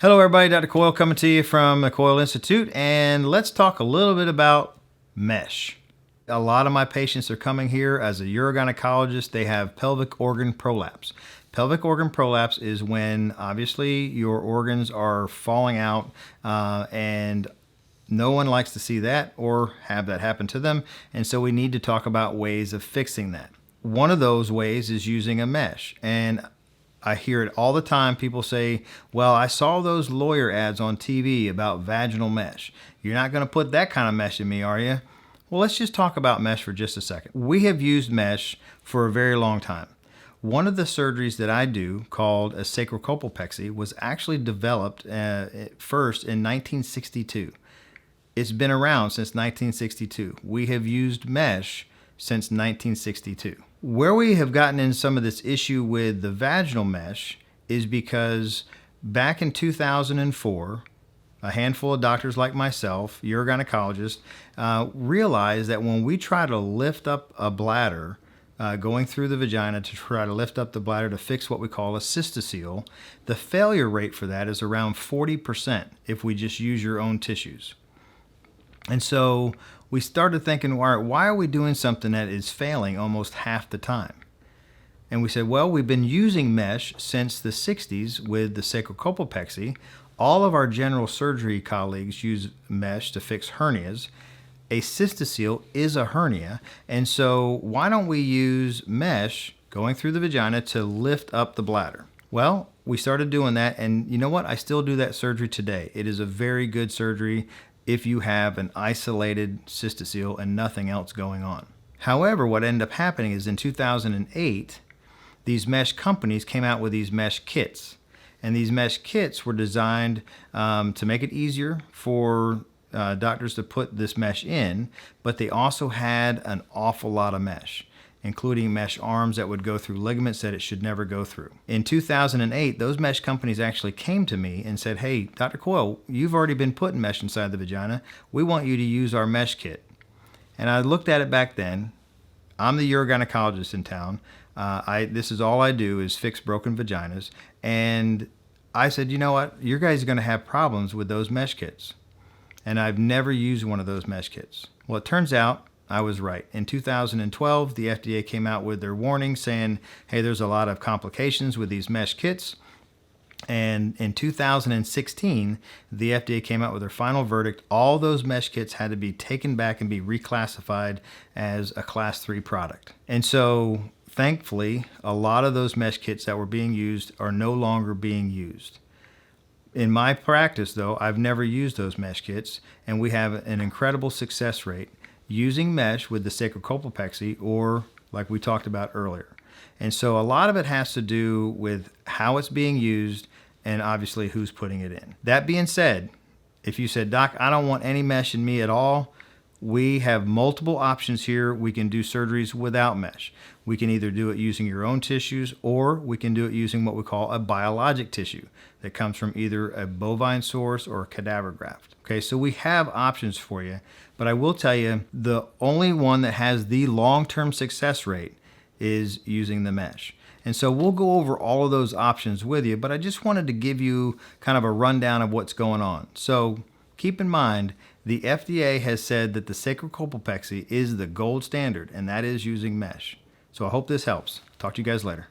Hello everybody, Dr. Coyle coming to you from the Coyle Institute, and let's talk a little bit about mesh. A lot of my patients are coming here as a urogynecologist. They have pelvic organ prolapse. Pelvic organ prolapse is when obviously your organs are falling out and no one likes to see that or have that happen to them, and so we need to talk about ways of fixing that. One of those ways is using a mesh, and I hear it all the time. People say, well, I saw those lawyer ads on TV about vaginal mesh. You're not going to put that kind of mesh in me, are you? Well, let's just talk about mesh for just a second. We have used mesh for a very long time. One of the surgeries that I do, called a sacrocolpopexy, was actually developed first in 1962. It's been around since 1962. We have used mesh since 1962. Where we have gotten in some of this issue with the vaginal mesh is because back in 2004, a handful of doctors like myself, urogynecologists, realized that when we try to lift up a bladder, going through the vagina to try to lift up the bladder to fix what we call a Sistah Seal, the failure rate for that is around 40% if we just use your own tissues. And so we started thinking, why are we doing something that is failing almost half the time? And we said, well, we've been using mesh since the 60s with the sacrocolpopexy. All of our general surgery colleagues use mesh to fix hernias. A Sistah Seal is a hernia, and so why don't we use mesh going through the vagina to lift up the bladder? Well, we started doing that, and you know what? I still do that surgery today. It is a very good surgery if you have an isolated Sistah Seal and nothing else going on. However, what ended up happening is in 2008, these mesh companies came out with these mesh kits. And these mesh kits were designed to make it easier for doctors to put this mesh in, but they also had an awful lot of mesh, including mesh arms that would go through ligaments that it should never go through. In 2008, those mesh companies actually came to me and said, hey, Dr. Coyle, you've already been putting mesh inside the vagina. We want you to use our mesh kit. And I looked at it back then. I'm the urogynecologist in town. This is all I do is fix broken vaginas. And I said, you know what? You guys are going to have problems with those mesh kits. And I've never used one of those mesh kits. Well, it turns out I was right. In 2012, the FDA came out with their warning saying, hey, there's a lot of complications with these mesh kits. And in 2016, the FDA came out with their final verdict. All those mesh kits had to be taken back and be reclassified as a Class 3 product. And so, thankfully, a lot of those mesh kits that were being used are no longer being used. In my practice, though, I've never used those mesh kits, and we have an incredible success rate using mesh with the sacrocolpopexy, or like we talked about earlier. And so a lot of it has to do with how it's being used and obviously who's putting it in. That being said, if you said, Doc, I don't want any mesh in me at all, we have multiple options here. We can do surgeries without mesh. We can either do it using your own tissues, or we can do it using what we call a biologic tissue that comes from either a bovine source or a cadaver graft. Okay, so we have options for you, but I will tell you the only one that has the long-term success rate is using the mesh. And so we'll go over all of those options with you, but I just wanted to give you kind of a rundown of what's going on. So keep in mind, the FDA has said that the sacrocolpopexy is the gold standard, and that is using mesh. So I hope this helps. Talk to you guys later.